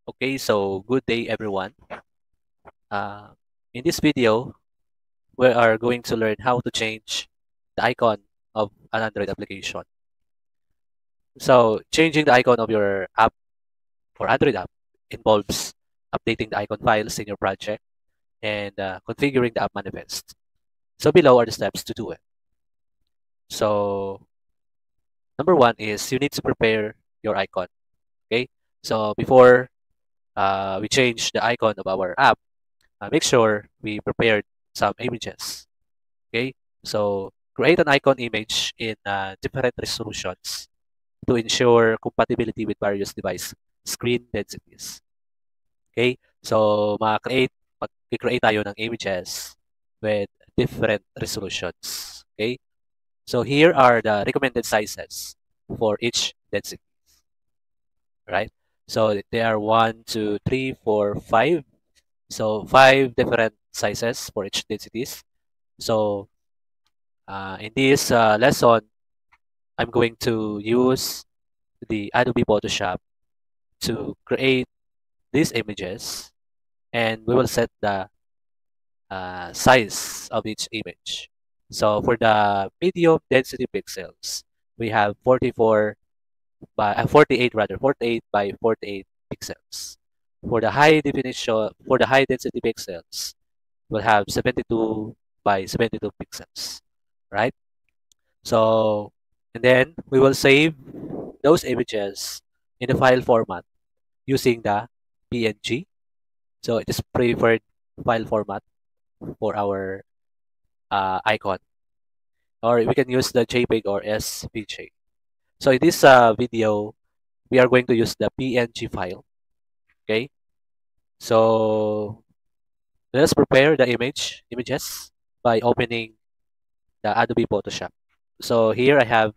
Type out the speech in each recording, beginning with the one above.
Okay, so good day everyone. Uh, in this video, we are going to learn how to change the icon of an Android application. So changing the icon of your app or Android app involves updating the icon files in your project and configuring the app manifest. So below are the steps to do it. So number one is you need to prepare your icon. Okay, so before we change the icon of our app, make sure we prepared some images. Okay, so create an icon image in different resolutions to ensure compatibility with various device screen densities. Okay, so mag-create tayo ng images with different resolutions. Okay, so here are the recommended sizes for each density, right? So they are 1, 2, 3, 4, 5. So 5 different sizes for each densities. So in this lesson, I'm going to use the Adobe Photoshop to create these images, and we will set the size of each image. So for the medium density pixels, we have 48 by 48 pixels. For the high density pixels, we'll have 72 by 72 pixels, right? So, and then we will save those images in the file format using the PNG. So it is preferred file format for our icon, or we can use the JPEG or SVG. So in this video, we are going to use the PNG file. Okay. So let us prepare the images by opening the Adobe Photoshop. So here I have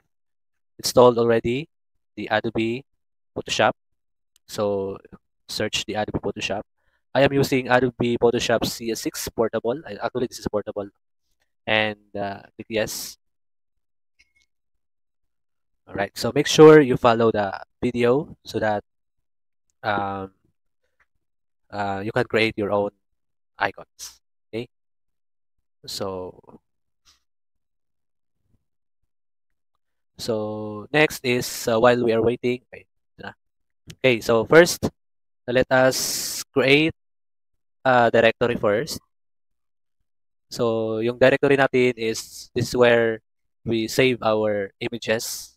installed already the Adobe Photoshop. So search the Adobe Photoshop. I am using Adobe Photoshop CS6 portable. Actually, this is portable. And click yes. All right. So make sure you follow the video so that um, you can create your own icons. Okay. So next is while we are waiting. Okay. Okay. So first, let us create a directory first. So yung directory natin is this is where we save our images.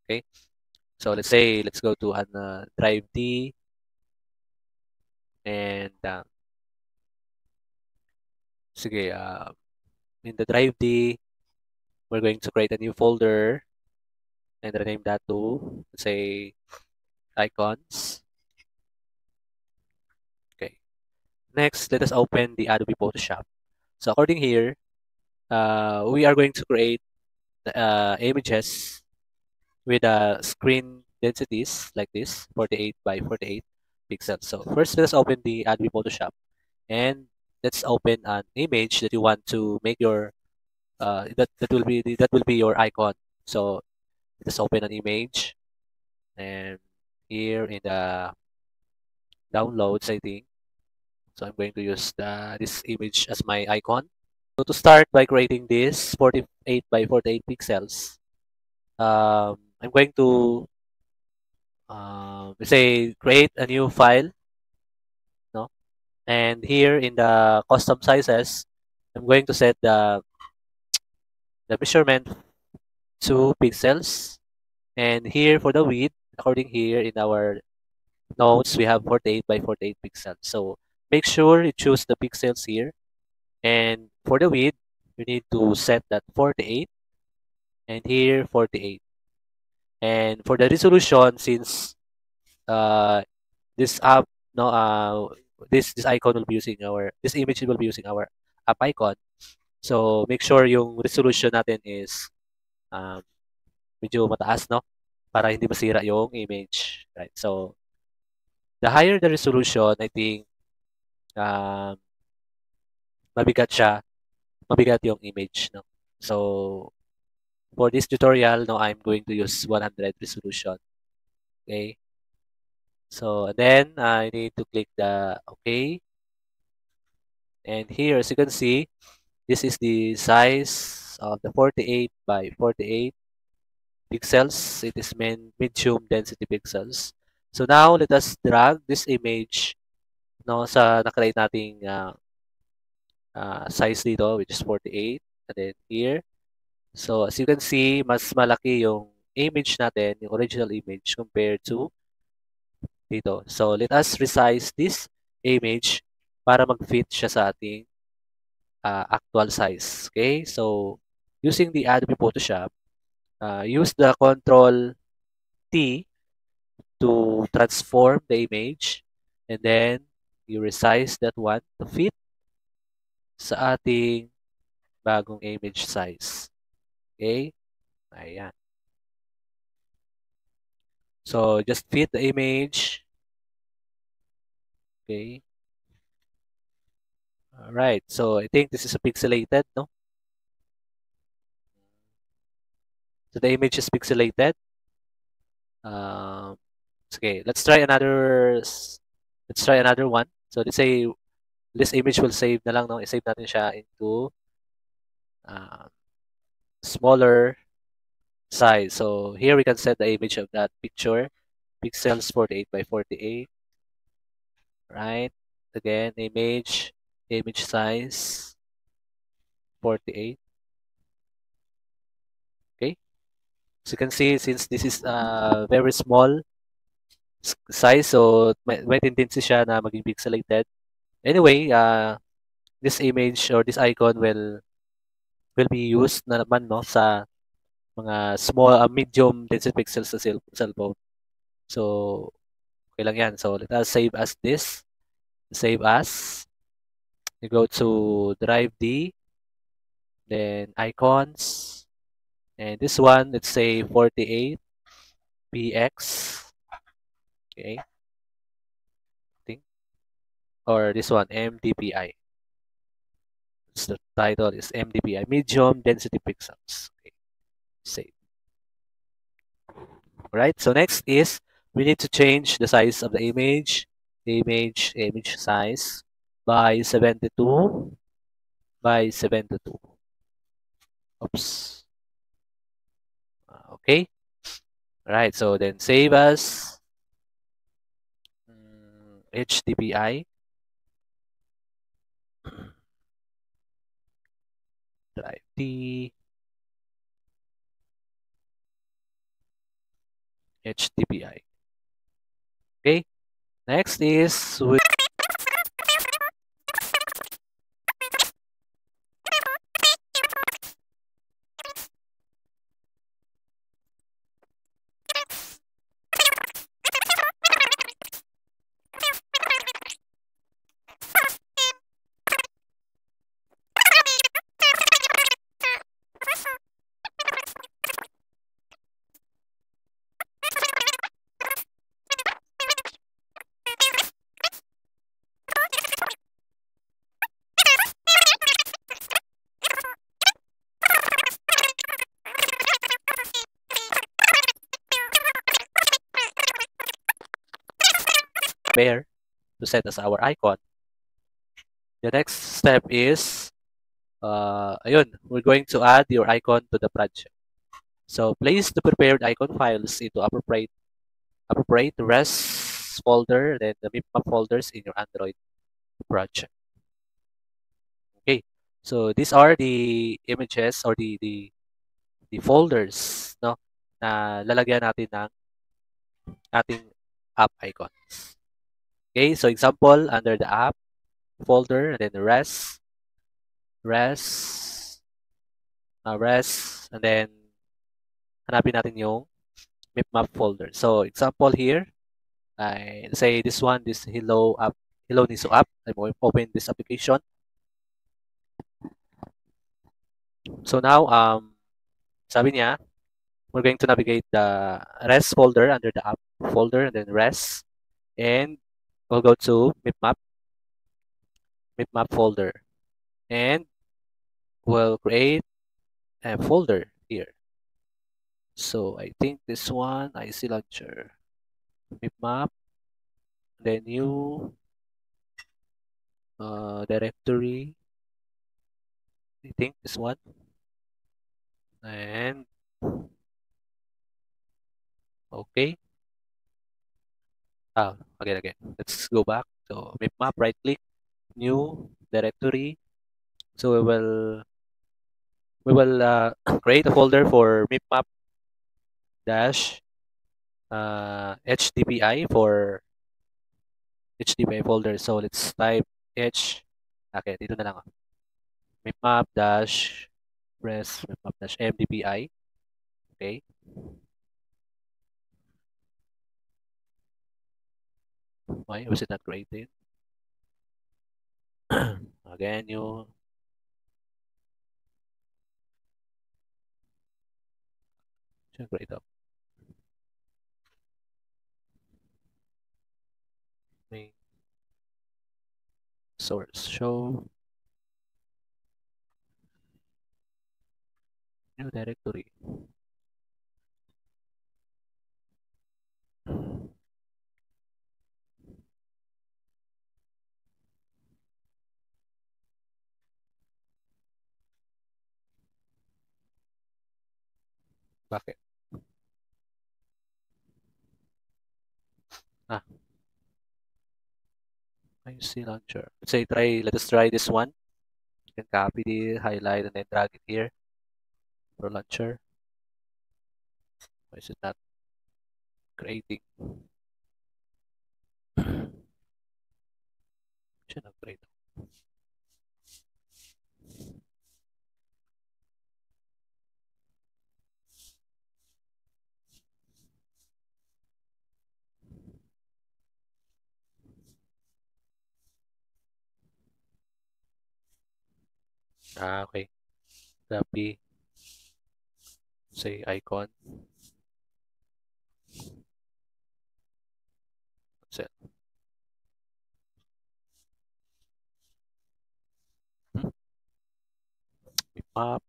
Okay. So let's say let's go to an drive D, and sige, in the drive D, we're going to create a new folder and rename that to, let's say, icons. Okay. Next, let us open the Adobe Photoshop. So according here, we are going to create images with screen densities like this, 48 by 48 pixels. So first, let's open the Adobe Photoshop, and let's open an image that you want to make your that will be your icon. So let's open an image, and here in the downloads, I think. So I'm going to use this image as my icon. So to start by creating this 48 by 48 pixels, I'm going to say create a new file, no? And here in the custom sizes, I'm going to set the measurement to pixels. And here for the width, according here in our notes, we have 48 by 48 pixels. So make sure you choose the pixels here. And for the width, you need to set that 48, and here 48. And for the resolution, since uh, this app, no, this icon will be using this image will be using our app icon. So make sure yung resolution natin is um, medyo mataas, no? Para hindi masira yung image, right? So the higher the resolution, I think um, mabigat siya, mabigat yung image, no? So for this tutorial, no, I'm going to use 100 resolution. Okay? So then I need to click the OK. And here, as you can see, this is the size of the 48 by 48 pixels. It is medium density pixels. So now let us drag this image no sa nakalagay nating size dito, which is 48, and then here. So as you can see, mas malaki yung image natin, yung original image compared to dito. So let us resize this image para mag-fit siya sa ating actual size. Okay? So using the Adobe Photoshop, use the Control T to transform the image, and then you resize that one to fit sa ating bagong image size. Okay? Ayan. So just fit the image. Okay. All right. So I think this is a pixelated, no? So the image is pixelated. Um, okay. Let's try another one. So let's say this image will save na lang, no? I-save natin siya into uh, smaller size. So here we can set the image of that picture. Pixels 48 by 48. Right. Again, image size 48. Okay. So you can see, since this is very small size, so may tendency siya na maging pixelated. Anyway, this image or this icon will be used na naman no sa mga small medium density pixels sa cellphone. So okay lang yan. So let us save as this. Save as. You go to Drive D, then icons, and this one, let's say 48 px. Okay. Think. Or this one, MDPI. So the title is MDPI, medium density pixels. Okay. Save. Alright, so next is we need to change the size of the image size by 72 by 72. Oops. Okay. Alright, so then save as HDPI. Drive D. HDPI. Okay. Next is bear to set as our icon. The next step is, ayun, we're going to add your icon to the project. So place the prepared icon files into appropriate res folder, then the mipmap folders in your Android project. Okay, so these are the images or the folders, no, na lalagyan natin ng ating app icons. Okay, so example, under the app folder, and then the res, and then hanapin natin yung mipmap folder. So example here, I say this one, this Hello Niso app. I'm going to open this application. So now, sabi niya, we're going to navigate the res folder under the app folder, and then res, and we'll go to mipmap folder, and we'll create a folder here. So I think this one, IC Launcher, mipmap, then new directory, I think this one, and okay. Again. Let's go back. So map, right click, new directory. So we will create a folder for mipmap dash HDPI for HDPI folder. So let's type H. Okay, dito na lang. Mipmap dash press mipmap dash MDPI. Okay. Why was it not created? Again, you should create up main source show new directory. Bakit? Ah, I see launcher. Let us try this one. You can copy the highlight and then drag it here for launcher. Why is it not creating? Should not create. Okay. Copy, say icon, set. Hmm? Map,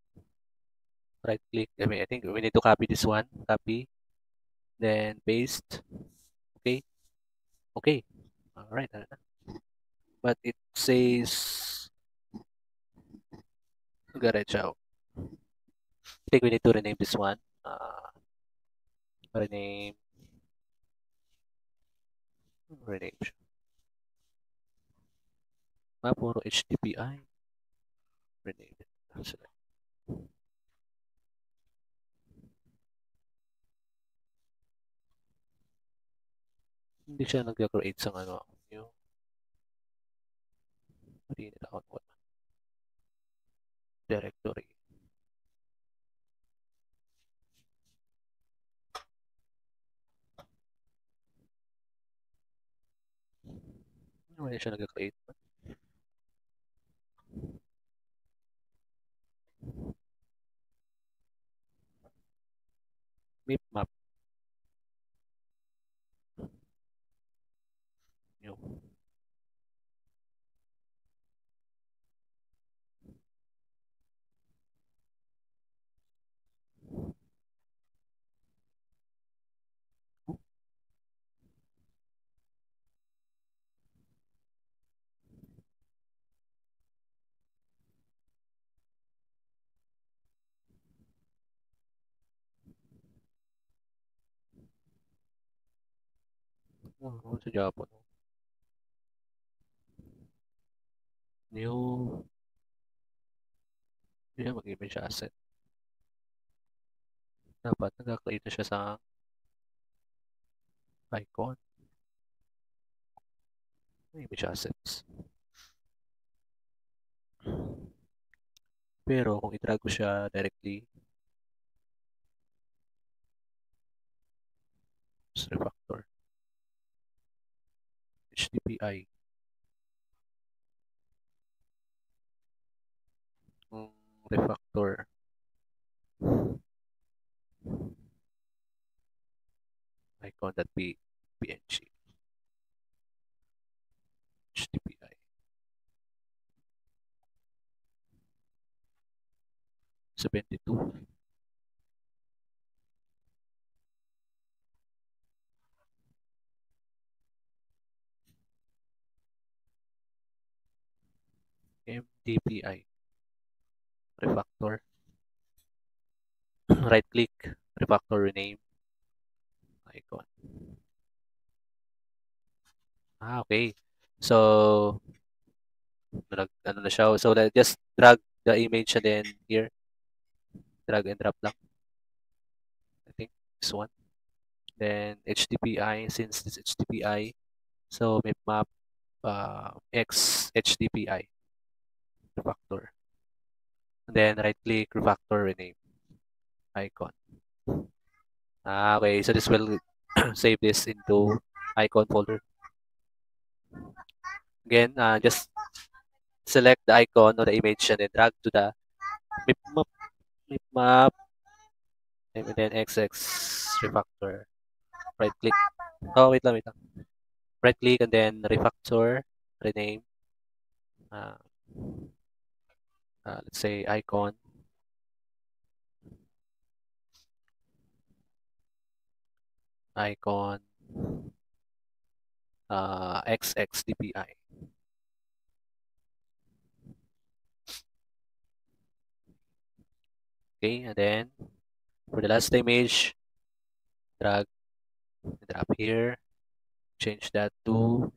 right click. I think we need to copy this one. Copy, then paste. Okay. Okay. All right. But it says Garechao. I think we need to rename this one. Rename, rename siya. Puro HDPI. Rename it. Select. Hindi siya nag-create sa ano, yung hindi nila ako directory. Hindi siya nag-create. Map new. Sa Japan. New, hindi siya mag-image asset. Dapat nag-create na siya sa icon. Image assets. Pero kung i-drag ko siya directly sa refactor, HDPI, refactor, icon.png, HDPI, 72. MDPI refactor. Right click, refactor rename icon. Okay. So ano na siya. So just drag the image and then here, drag and drop lang. I think this one. Then HDPI, since this HDPI, so map X HDPI refactor. And then right click, refactor rename icon. Okay, so this will save this into icon folder. Again, just select the icon or the image and then drag to the map, and then XX refactor. Right click. Oh, wait lang. Right click and then refactor, rename. Uh, let's say icon XXDPI. Okay, and then for the last image, drag and drop here. Change that to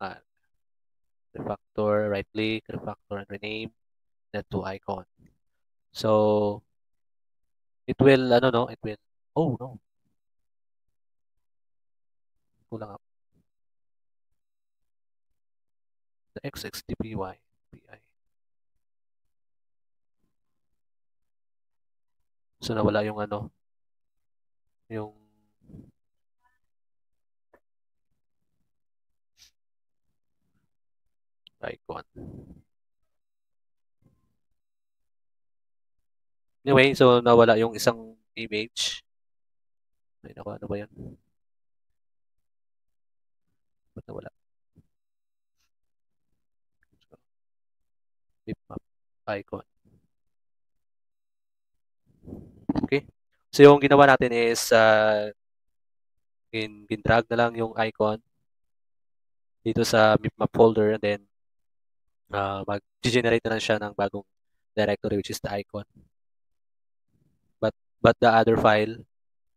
uh, refactor, right click, refactor and rename that to icon. So it will, no, it will, oh no, kulang ako. The XXDPY. PI. So nawala yung yung icon. Anyway, so nawala yung isang image. Ay, naku, ano ba yan? Ba't nawala? So, bitmap icon. Okay. So yung ginawa natin is drag na lang yung icon dito sa bitmap folder and then mag-generate na lang siya ng bagong directory which is the icon. But the other file,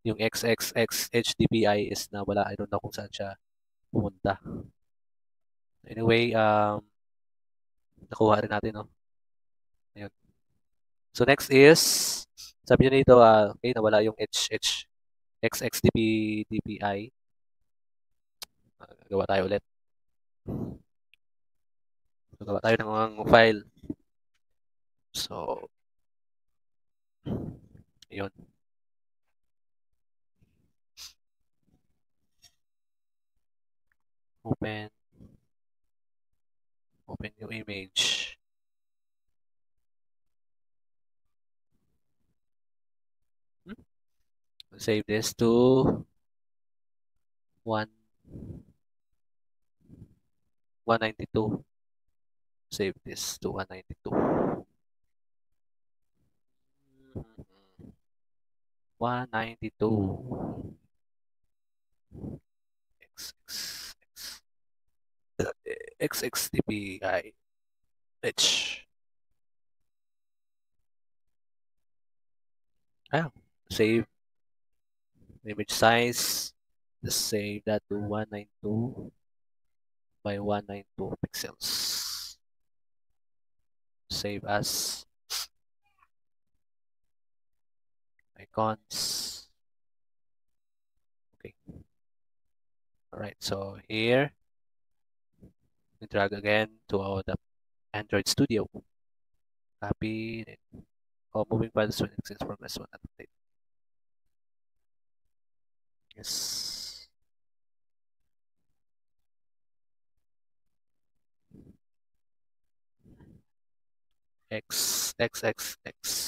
yung XXXHDPI is nawala. I don't know kung saan siya pumunta. Anyway, nakuha rin natin, no? Ayun. So next is, sabi niyo dito, okay, nawala yung XXDPI. Gawa tayo ulit. Gawa tayo ng file. So, yun. Open yung image. Save this to 192. Save this to 192. 192. XXDPI. H. Save image size. Just save that to 192 by 192 pixels. Save as icons. Okay. All right. So here, we drag again to the Android Studio. Copy. Moving files when exists progress one update. Yes. X, X, X, X.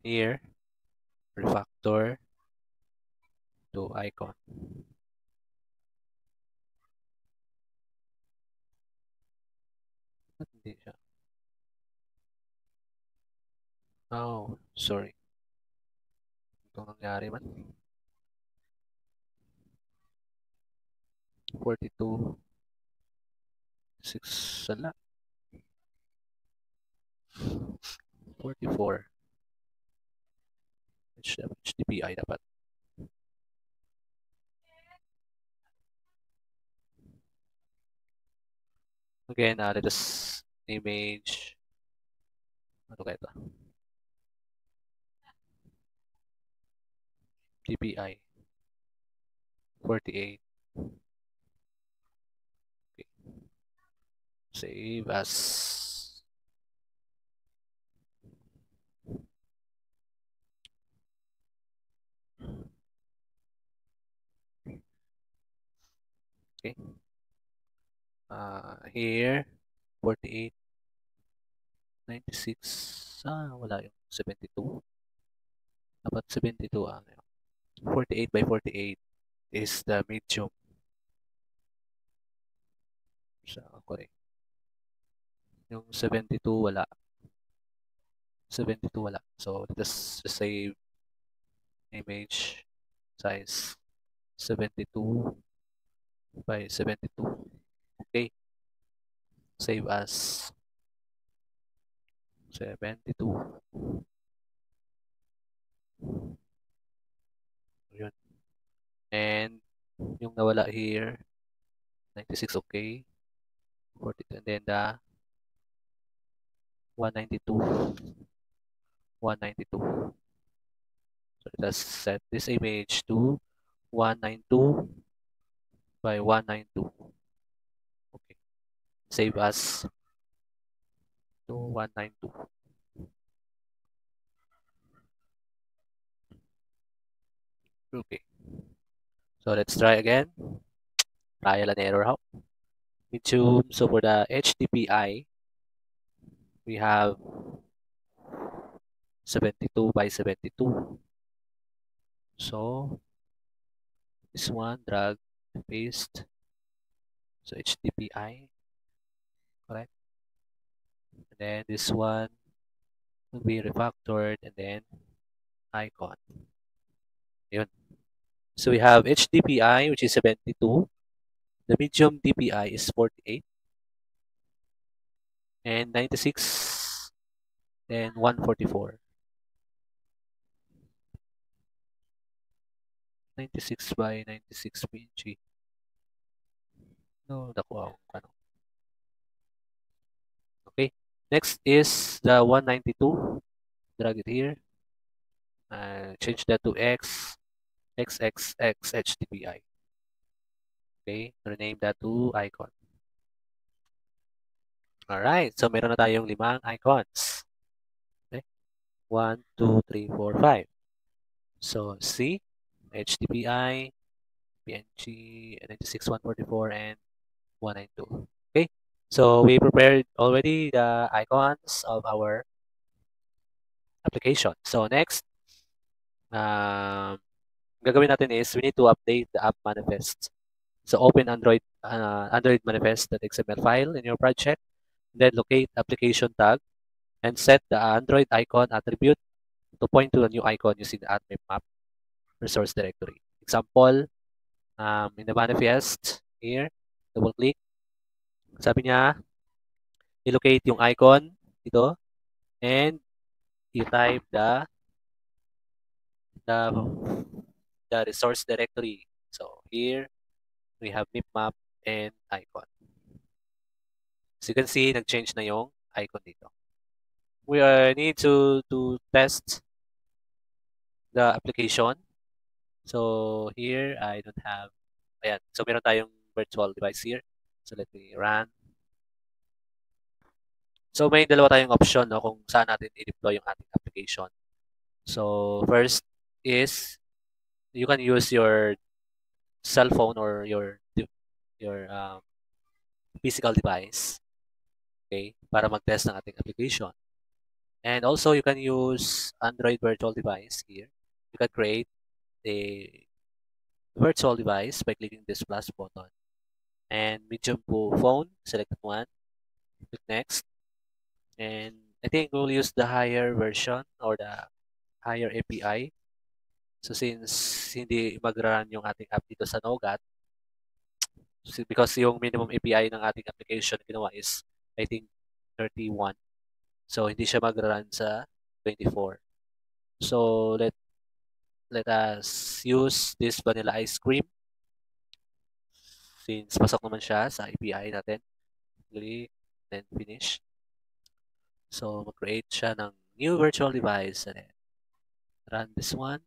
Here, refactor to icon. Ba't hindi siya? Oh, sorry. Ito nangyari man. 42, 6, sala. 44. HDPI dapat. Again, let us image. Ano kaya ito? DPI. 48. Okay. Save as. Okay. Here, 48, 96. Wala yung 72. Dapat 72 ang 48 by 48 is the medium. So, okay. Yung 72 wala. 72 wala. So, let us save image size 72 by 72. Okay. Save as 72. Yun. And yung nawala here, 96, okay. 42, and then the 192. 192. So let us set this image to 192 by 192. Okay. Save as to 192. Okay. So let's try again. Trial and error how. Medium. So for the HDPI, we have 72 by 72. So this one, drag, paste. So HDPI, correct? And then this one will be refactored and then icon. Yun. So we have HDPI, which is 72. The medium DPI is 48. And 96 and 144. 96 by 96 PNG. No, nakuha ko ano. Okay. Next is the 192. Drag it here. Change that to XXX HDPI. Okay. Rename that to icon. Alright. So, meron na tayong 5 icons. Okay. 1, 2, 3, 4, 5. So, C, HDPI, PNG, 96, 144, and 192. Okay. So, we prepared already the icons of our application. So, next, gagawin natin is we need to update the app manifest. So, open Android manifest.xml file in your project. Then locate application tag and set the Android icon attribute to point to a new icon using the admin map resource directory. Example, in the manifest here, double click. Sabi niya, i-locate yung icon dito and i-type the resource directory. So here we have map and icon. As you can see, nag-change na yung icon dito. We need to test the application. So here I don't have, ayan. So meron tayong virtual device here. So let me run. So may dalawa tayong option no, kung saan natin i-deploy yung ating application. So first is you can use your cell phone or your physical device, okay, para mag-test ng ating application. And also you can use Android virtual device here. You can create a virtual device by clicking this plus button. And medium po phone, select one, click next. And I think we'll use the higher version or the higher API. So since hindi mag-run yung ating app dito sa Nougat, because yung minimum API ng ating application ginawa is I think 31. So hindi siya mag-run sa 24. So let us use this vanilla ice cream since pasok naman siya sa API natin. Click, then finish. So mag-create siya ng new virtual device and then run this one.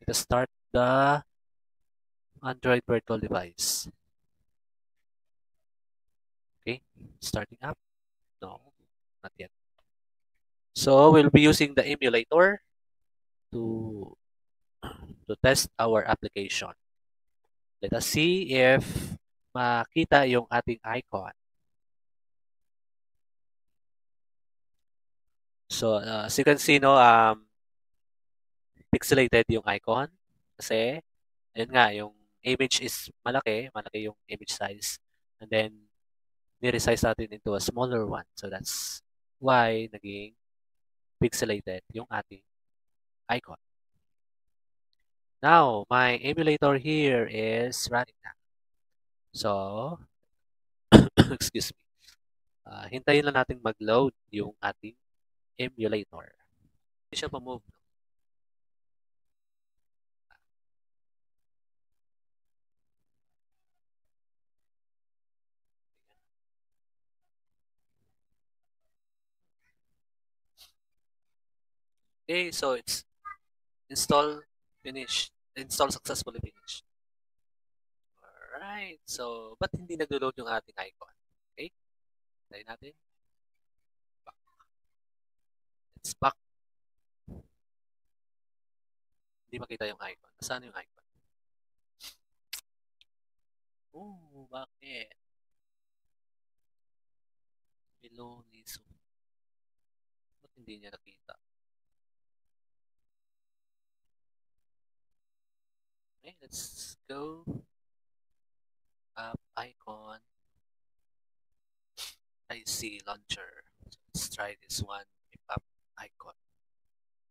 Let us start the Android virtual device. Okay, starting up. No, not yet. So we'll be using the emulator to test our application. Let us see if makita yung ating icon. So as you can see, no, pixelated yung icon kasi ayun nga, yung image is malaki yung image size. And then ni-resize natin into a smaller one. So that's why naging pixelated yung ating icon. Now, my emulator here is running now. So, excuse me. Hintayin lang natin mag-load yung ating emulator. Hindi siya pa-move. Okay, so it's install finished. Install successfully finished. Alright, so ba't hindi nag-load yung ating icon? Okay, tayo natin. Back. It's back. Hindi makita yung icon. Saan yung icon? Oh, bakit? Below Niso. Ba't hindi niya nakita? Okay, let's go. App icon. I see launcher. So let's try this one. App icon.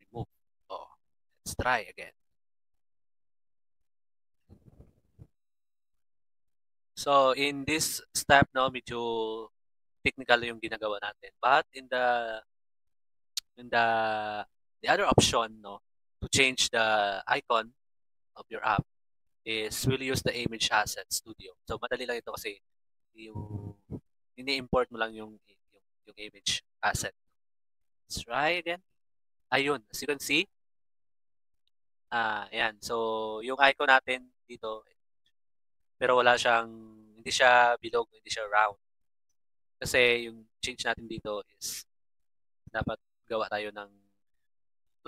Remove. Oh, let's try again. So in this step, no, medyo technical yung ginagawa natin. But in the other option, no, to change the icon of your app is really use the image asset studio. So madali lang ito kasi yung ini-import mo lang yung image asset. Let's try again. Ayun, as you can see, ayan. So yung icon natin dito, pero wala siyang, hindi siya bilog, hindi siya round. Kasi yung change natin dito is dapat gawa tayo ng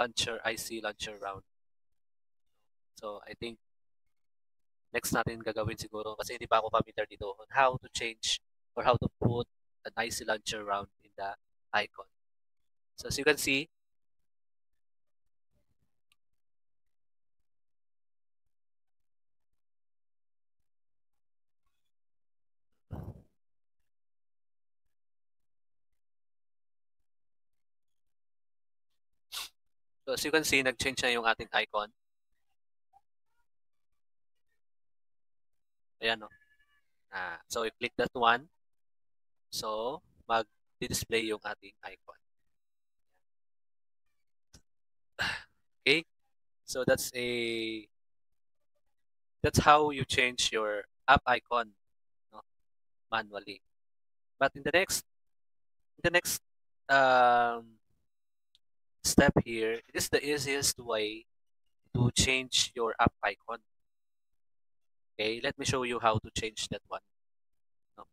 launcher, IC launcher round. So I think next natin gagawin siguro kasi hindi pa ako familiar dito on how to change or how to put an IC launcher round in the icon. So as you can see, nag-change na yung ating icon. Ayan, no? So, i-click that one. So, mag-display yung ating icon. Okay? So, that's how you change your app icon, no, manually. But in the next step here, it is the easiest way to change your app icon. Okay, let me show you how to change that one. No.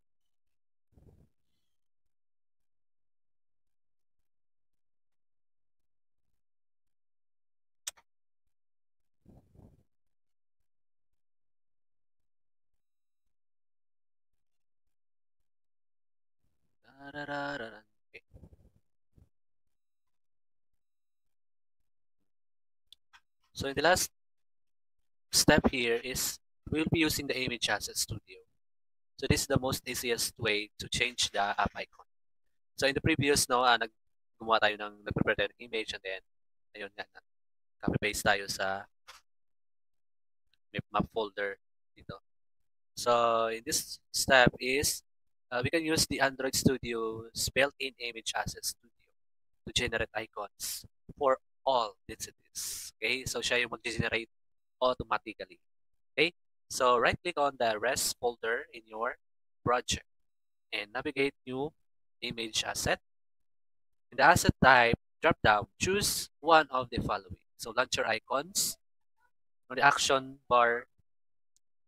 Okay. So in the last step here is we'll be using the image asset studio. So this is the most easiest way to change the app icon. So in the previous, no, gumawa tayo nag-prepare tayo ng image and then, ayun nga, copy-paste tayo sa map folder dito. So in this step is, we can use the Android Studio's built-in image asset studio to generate icons for all densities. Okay, so siya yung mag-generate automatically. Okay, so right-click on the res folder in your project and navigate new image asset. In the asset type drop down, choose one of the following. So launcher icons on the action bar.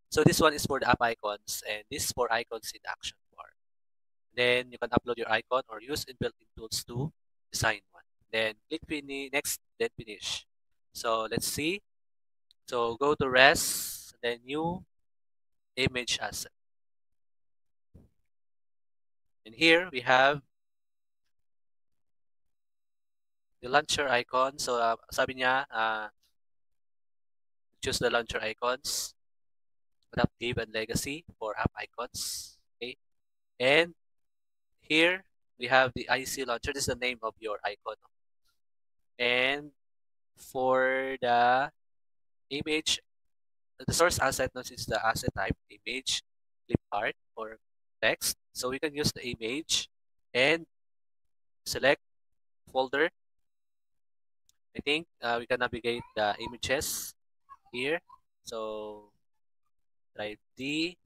So this one is for the app icons and this is for icons in the action bar. Then you can upload your icon or use inbuilt-in tools to design one. Then click finish, next, then finish. So let's see. So go to res, then new image asset. And here we have the launcher icon. So sabi niya, choose the launcher icons, adaptive and legacy for app icons. Okay. And here we have the IC launcher. This is the name of your icon. And for the image, the source asset notes is the asset type image, clip art, or text. So we can use the image and select folder. I think we can navigate the images here. So drive D.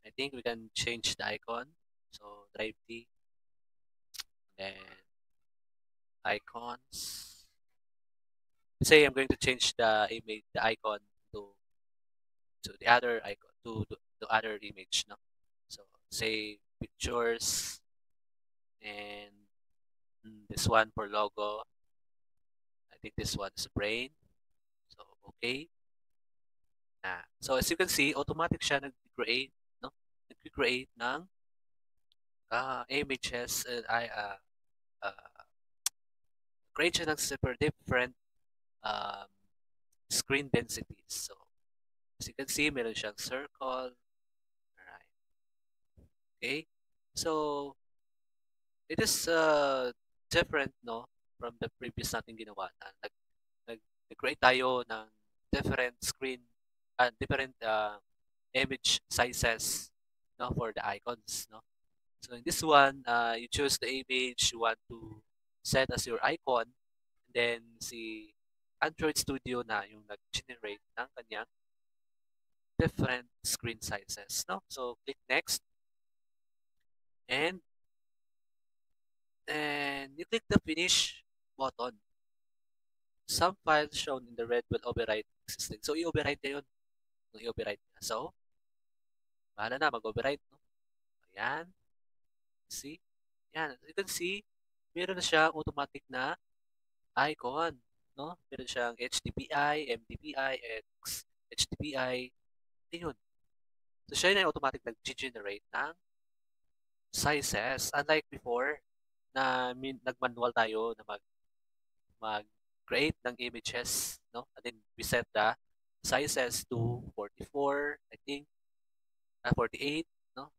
I think we can change the icon. So drive D, then icons. Let's say I'm going to change the image, the icon to the other icon, to the other image, no? So say pictures and this one for logo. I think this one is brain. So okay. So as you can see, automatic siya nag-create, no? Nag-create ng images and create siya ng super different um, screen densities. So as you can see, meron siyang circle. Alright. Okay. So it is different, no, from the previous nating ginawa na nag-create tayo ng different screen and different image sizes, no, for the icons, no. So in this one, you choose the image you want to set as your icon, and then si Android Studio na yung nag-generate ng kanyang different screen sizes, no. So click next, and you click the finish button. Some files shown in the red will overwrite existing. So i-overwrite na yun. I-overwrite na. So, bahala na mag-overwrite, no. Ayan. See? Yan. You can see, meron na siyang automatic na icon, no? Meron siyang HDPI, MDPI, HDPI. Ayun. So, siya na yung automatic nag-generate ng sizes. Unlike before, na nag-manual tayo na mag-create ng images, no? And then we set the sizes to 44, I think, 48, no?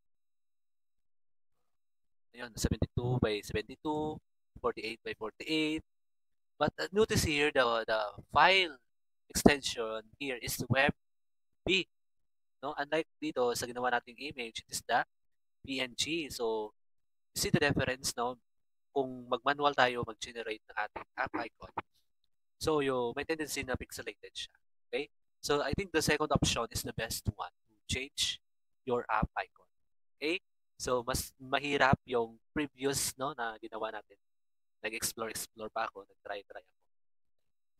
Ayun, 72 by 72, 48 by 48. But notice here the file extension here is WebP, no? Unlike dito sa ginawa nating image, it is the PNG. So, you see the difference, no? Kung mag-manual tayo mag-generate ng ating app icon, so may tendency na pixelated siya. Okay? So, I think the second option is the best one to change your app icon. Okay? So, mas mahirap yung previous, no, na ginawa natin. Nag-explore pa ako, nag-try ako.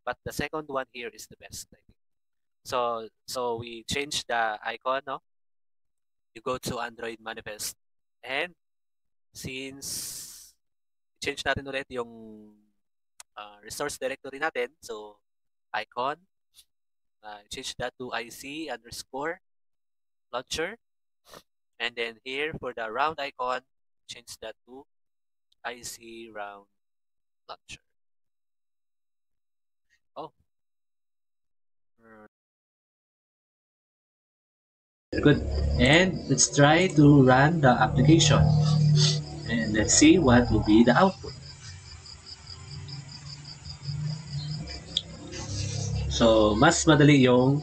But the second one here is the best, I think. So we change the icon, no? You go to Android Manifest, and since change natin ulit yung resource directory natin, so icon, change that to IC underscore launcher, and then here for the round icon, change that to IC round launcher. Oh. Good. And let's try to run the application. And let's see what will be the output. So, mas madali yung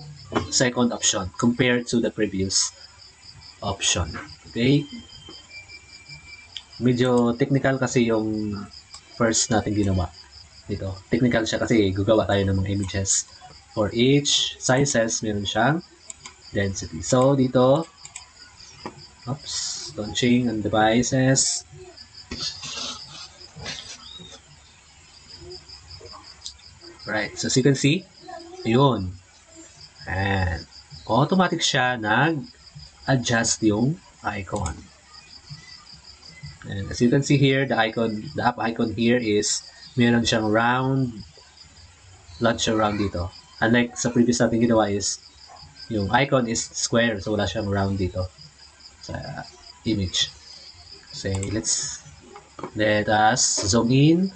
second option compared to the previous option. Okay? Medyo technical kasi yung first natin ginawa dito. Technical siya kasi gagawa tayo ng mga images. For each sizes, meron siyang density. So, dito, launching on devices. Right, so as you can see, yun. And automatic siya nag-adjust yung icon. And as you can see here, the app icon here is meron siyang round, launcher round dito. Unlike sa previous natin ginawa is yung icon is square, so wala siyang round dito sa image. So let us zoom in.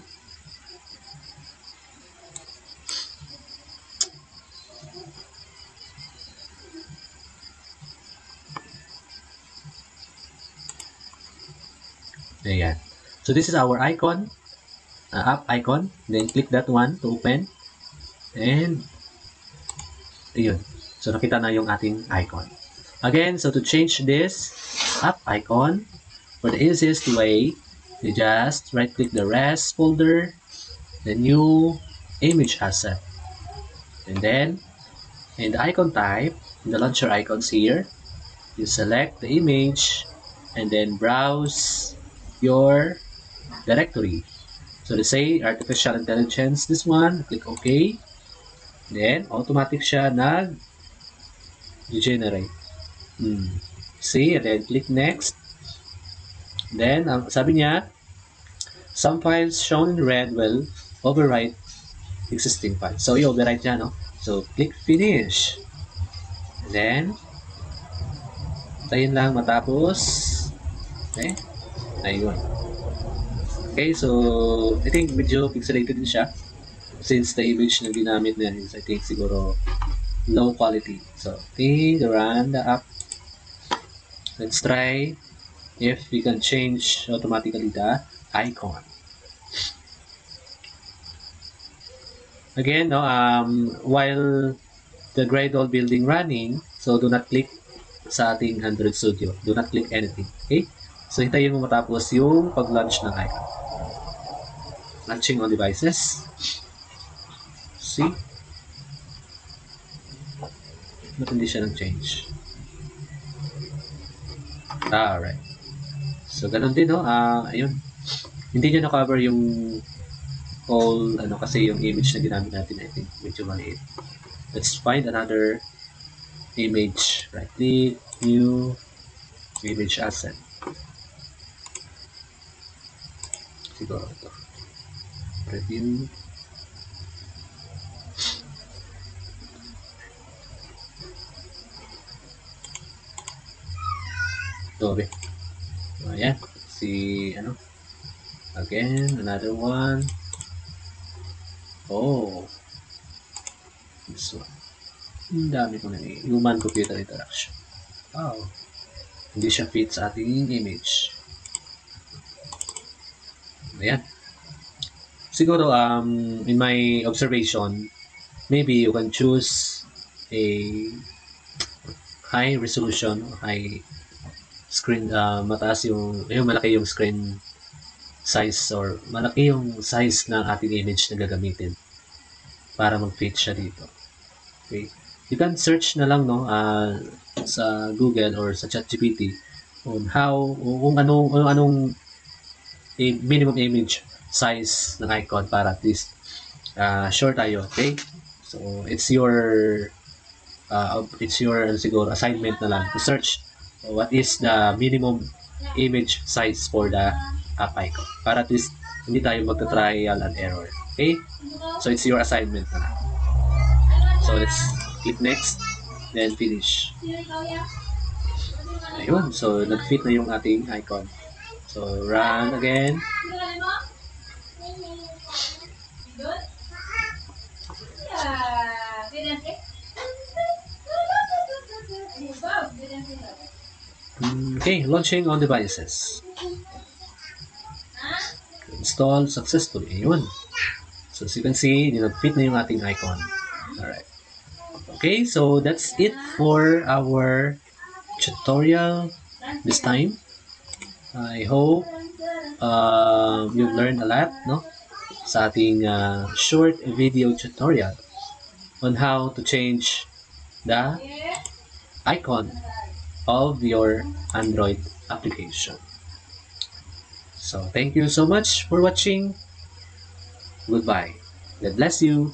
Ayan. So this is our icon, app icon. Then click that one to open. And ayun. So nakita na yung ating icon. Again, so to change this app icon, for the easiest way, you just right click the res folder, the new image asset. And then in the icon type, in the launcher icons here, you select the image and then browse your directory. So let's say artificial intelligence, this one, click OK. Then automatic siya nag-generate. See, and then click next. Then sabi niya, some files shown in red will overwrite existing files. So i-overwrite niya, no? So click finish. And then tayin lang matapos. Okay? Ayun. Okay, so I think medyo pixelated din siya since the image na ginamit na is I think siguro low quality. So, run the app. Let's try if we can change automatically the icon. Again, no, while the Gradle building running, so do not click sa ating Android Studio. Do not click anything. Okay? So, hintayin mo matapos yung pag-launch ng icon. Launching on devices. See? Ba't hindi siya nag-change? Alright. So, ganun din, no? Ayun. Hindi niya na-cover yung whole, kasi yung image na ginamit natin, I think, medyo maliit. Let's find another image. Right-click, new, image asset. Siguro ito. Review. Ito, ayan. Again, another one. Oh. This one. Ang dami ko na human computer interaction. Wow. Hindi siya fit sa ating image. Ayan. Siguro, in my observation, maybe you can choose a high resolution, high screen, mataas malaki yung screen size or malaki yung size ng ating image na gagamitin para mag-fit siya dito. Okay. You can search na lang, no, sa Google or sa ChatGPT on kung anong minimum image size ng icon para at least sure tayo. Okay? So it's your siguro assignment na lang to search what is the minimum image size for the app icon para at least hindi tayo magta-trial and error. Okay? So it's your assignment na lang. So let's click next, then finish. Ayun, so nag-fit na yung ating icon. So run again. Okay, launching on devices. install successfully. Ayun. So as you can see, fit na yung ating icon. Alright. Okay, so that's it for our tutorial this time. I hope you've learned a lot, no? Sa ating short video tutorial on how to change the icon of your Android application. So thank you so much for watching. Goodbye. God bless you.